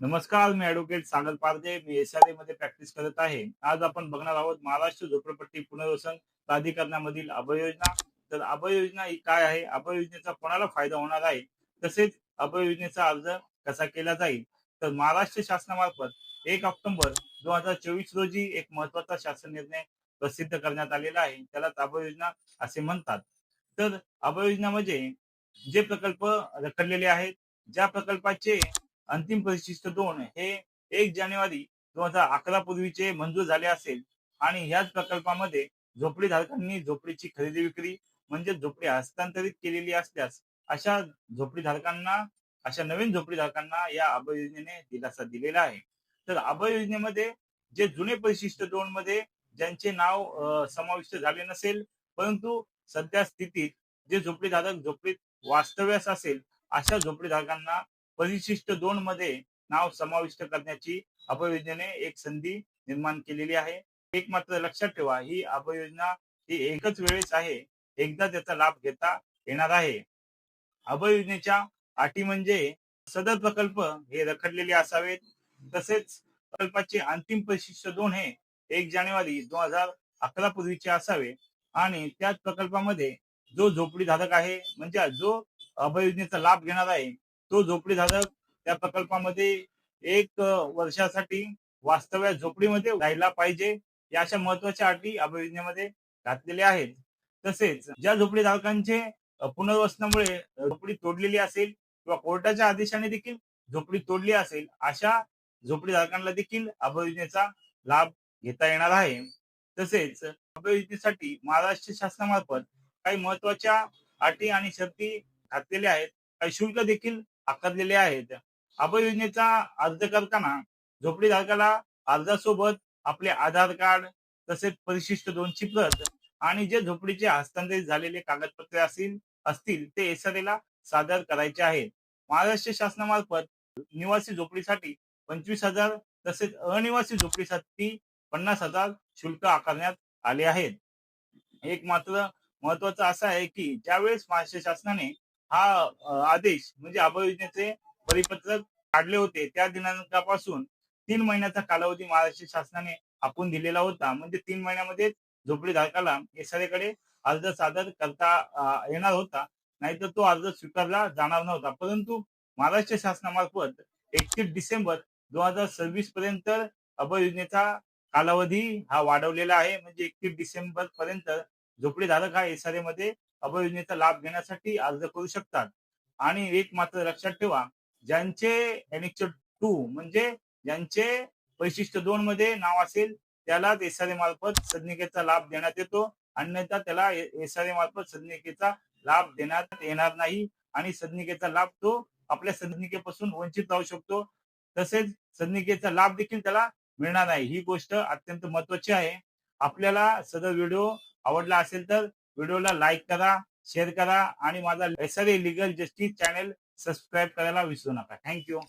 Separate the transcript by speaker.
Speaker 1: नमस्कार, मी ॲडव्होकेट सागर पारदे. मी एस-आर-ए मध्ये प्रॅक्टिस करत आहे. आज आपण बघणार आहोत महाराष्ट्र झोपडपट्टी पुनर्वसन प्राधिकरणामधील अभय योजना. तर अभय योजना ही काय आहे? अभय योजनेचा कोणाला फायदा होणार आहे? तसेच अभय योजनेचा अर्ज कसा केला जाईल? तर महाराष्ट्र शासनामार्फत 1 ऑक्टोबर 2024 रोजी एक महत्त्वाचा शासन निर्णय प्रसिद्ध करण्यात आलेला आहे. त्यालाच अभय योजना असे म्हणतात. तर अभय योजना म्हणजे जे प्रकल्प रखडलेले आहेत, ज्या प्रकल्पाचे अंतिम परिशिष्ट 2 हे 1 जानेवारी 2011 पूर्वीचे मंजूर झाले असेल आणि ह्याच प्रकल्पामध्ये झोपडी धारकांनी झोपडीची खरेदी विक्री म्हणजे झोपडी हस्तांतरित केलेली असल्यास अशा झोपडी धारकांना अशा नवीन झोपडी धारकांना या अभय योजनेने दिलासा दिलेला आहे. तर अभय योजनेमध्ये जे जुने परिशिष्ट 2 मध्ये ज्यांचे नाव समाविष्ट झाले नसेल, परंतु सध्या स्थितीत जे झोपडी धारक झोपडीत वास्तव्यास असेल अशा झोपडी धारकांना परिशिष्ट 2 मध्ये नाव समाविष्ट करण्याची अभय योजनेने एक संधी निर्माण केलेली आहे. एक मात्र लक्षात ठेवा, ही अभय योजना ही एकच वेळेस आहे. एकदा त्याचा लाभ घेता येणार आहे. अभय योजनेच्या अटी म्हणजे सदर प्रकल्प हे रखडलेले असावेत. तसेच प्रकल्पाचे अंतिम परिशिष्ट 2 हे 1 जानेवारी 2011 पूर्वीचे असावे आणि त्याच प्रकल्पामध्ये जो झोपडी धारक आहे म्हणजे जो अभय योजनेचा लाभ घेणार आहे तो झोपडीधारक त्या प्रकल्पामध्ये 1 वर्षासाठी वास्तव्यास झोपडीमध्ये राहिला पाहिजे. या अशा महत्त्वाच्या अटी अभय योजनेमध्ये घातलेल्या आहेत. तसेच ज्या झोपडीधारकांचे पुनर्वसनामुळे झोपडी तोडलेली असेल किंवा कोर्टाच्या आदेशाने देखील झोपडी तोडली असेल, अशा झोपडीधारकांना देखील अभय योजनेचा लाभ घेता येणार आहे. तसेच अभय योजनेसाठी महाराष्ट्र शासनामार्फत काही महत्त्वाच्या अटी आणि शर्ती घातलेल्या आहेत. काही शुल्क देखील आकारलेले आहेत. अभय योजनेचा अर्ज करताना झोपडीधारकाला अर्जासोबत आपले आधार कार्ड तसेच परिशिष्ट 2 ची प्रत आणि जे झोपडीचे हस्तांतरित झालेले कागदपत्रे असतील ते एस-आर-एला सादर करायचे आहेत. महाराष्ट्र शासनामार्फत निवासी झोपडीसाठी 25,000 तसेच अनिवासी झोपडीसाठी 50,000 शुल्क आकारण्यात आले आहेत. एक मात्र महत्वाचं असं आहे की ज्यावेळेस महाराष्ट्र शासनाने हा आदेश म्हणजे अभय योजनेचे परिपत्रक काढले होते त्या दिनांकापासून 3 महिन्याचा कालावधी महाराष्ट्र शासनाने आखून दिलेला होता. म्हणजे 3 महिन्यामध्ये झोपडी धारकाला एस-आर-एकडे अर्ज सादर करता येणार होता. नाहीतर तो अर्ज स्वीकारला जाणार नव्हता. परंतु महाराष्ट्र शासनामार्फत 31 डिसेंबर 2026 पर्यंत अभय योजनेचा कालावधी हा वाढवलेला आहे. म्हणजे 31 डिसेंबर पर्यंत झोपडीधारक हा एस-आर-ए मध्ये अभय योजनेचा लाभ घेण्यासाठी अर्ज करू शकतात. आणि एक मात्र लक्षात ठेवा, ज्यांचे एनेक्चर 2 म्हणजे ज्यांचे वैशिष्ट्य 2 मध्ये नाव असेल त्यालाच एस-आर-ए मार्फत सदनिकेचा लाभ देण्यात येतो. अन्यथा त्याला एस-आर-ए मार्फत सदनिकेचा लाभ देण्यात येणार नाही आणि सदनिकेचा लाभ तो आपल्या सदनिकेपासून वंचित राहू शकतो. तसेच सदनिकेचा लाभ देखील त्याला मिळणार नाही. ही गोष्ट अत्यंत महत्त्वाची आहे. आपल्याला सदर व्हिडिओ आवडला असेल तर व्हिडिओला लाईक करा, शेअर करा आणि माझा एस-आर-ए लीगल जस्टिस चॅनल सबस्क्राईब करायला विसरू नका. Thank you.